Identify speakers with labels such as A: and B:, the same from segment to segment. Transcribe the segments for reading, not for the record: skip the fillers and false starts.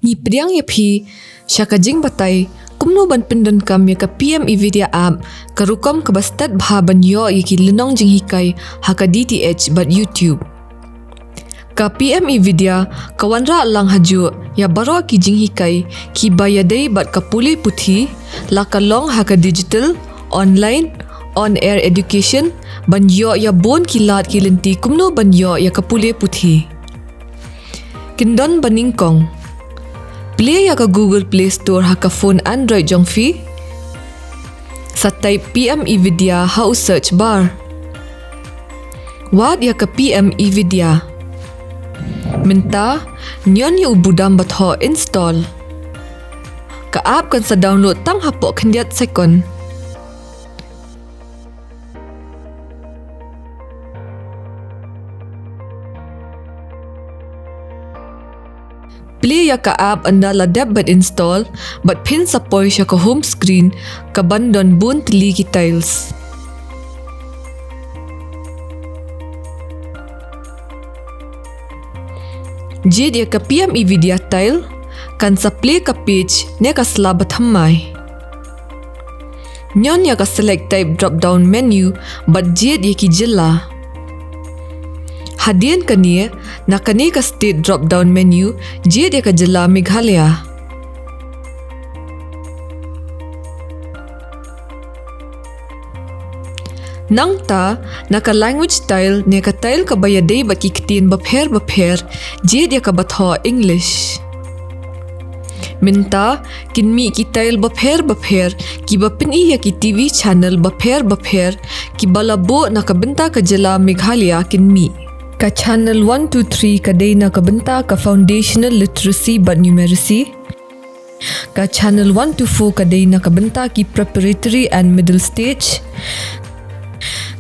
A: Ni priang ya phi syaka jing batai kumno ban pendan kam ya ka PM eVidya app karukam ka bastat bha ban yo ya ki lenong jing hikai haka DTH bat YouTube. Ka PM eVidya kawanra lang haju ya baro ki jing hikai ki bayadai bat ka puli puthi la kalong haka digital online on air education ban yo ya bon ki lat ki lenti kumno ban yo ya ka puli puthi. Kindon baningkong play ya ka Google Play Store haka phone Android jong fi sa type PM eVidya ha search bar wad ya ka PM eVidya minta nyon yu budam bat ho install ka app kan sa download tang hapo kandiat second play ya ka app anda la dep bat install bat pin sa poy siya ka home screen ka bandon bun tili ki tiles. Jid ya ka PM eVidya tile kan sa play ka page ne ka slabat hamay. Nyon ya ka select type drop down menu bat jid ya ki jila. Hadian kani na kani ka state drop down menu jid ya ka jila Meghalaya. Nang ta naka language tile ne ka tile ka bayaday bat kikitin bapher jid ya ka batho English. Minta kinmi ki tile bapher ki bapin iya ki TV channel bapher ki balabo naka benta ka jala Meghalaya kinmi. Ka channel 1 to 3 kadai naka benta ka foundational literacy but numeracy. Ka channel 1 to 4 kadai naka benta ki preparatory and middle stage.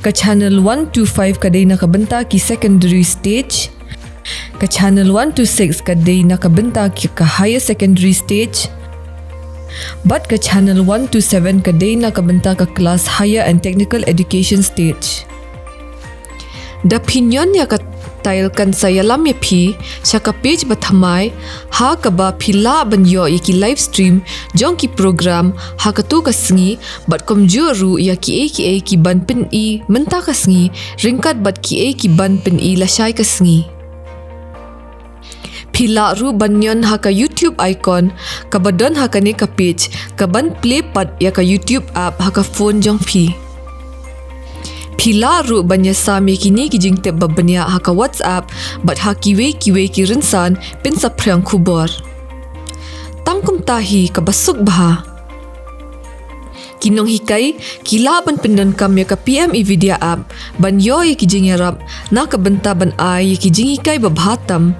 A: Ka channel 1 to 5 kadai nakabenta ki secondary stage. Ka channel 1 to 6 kadai nakabenta ki ka higher secondary stage. But ka channel 1 to 7 kadai nakabenta ka class higher and technical education stage. Da pinyon ya ka tile kan sayalam ya phi sya ka page bathamai ha ka ba phila ban yo ya ki live stream jong ki program ha ka tu ka sngi bat komjuru ya ki ki ban pin i menta ka sngi ringkat bat ki ban pin i la shai ka sngi phila ru banyon ha ka YouTube icon ka badon ha ka ne ka page ka ban play pat ya ka YouTube app ha ka phone jong phi Pila ru banya sami kini ki jing tep babanya haka WhatsApp bat ha kiwe ki rinsan pin sa priang kubor. Tangkum tahi ka basuk baha. Kinong hikai kila ban pindan kam ya ka PM eVidya app ban yo ya ki jing yarap na ka benta ban ai ya ki jing hikai babhatam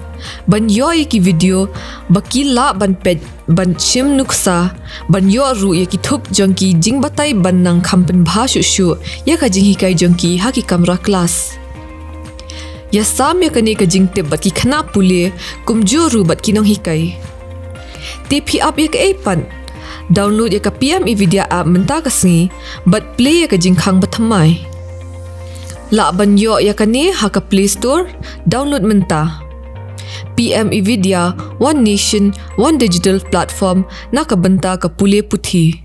A: ban yo ya ki video bakila ban ped ban shim nuksa ban yo ru ya ki thup jongki jing batai ban nang khampen bha shu ya ka jing hikai jongki ha ki kamera class ya sam ya kane ka jing te bat ki khana pule kumjo ru bat kinong hikai tp app ya ka epan download ya ka PM eVidya app menta ka sngi bat play ya ka jing khang bathamai la ban yo ya kane ha ka Play Store download menta PM eVidya, One Nation, One Digital Platform na kabenta ka pule puthi.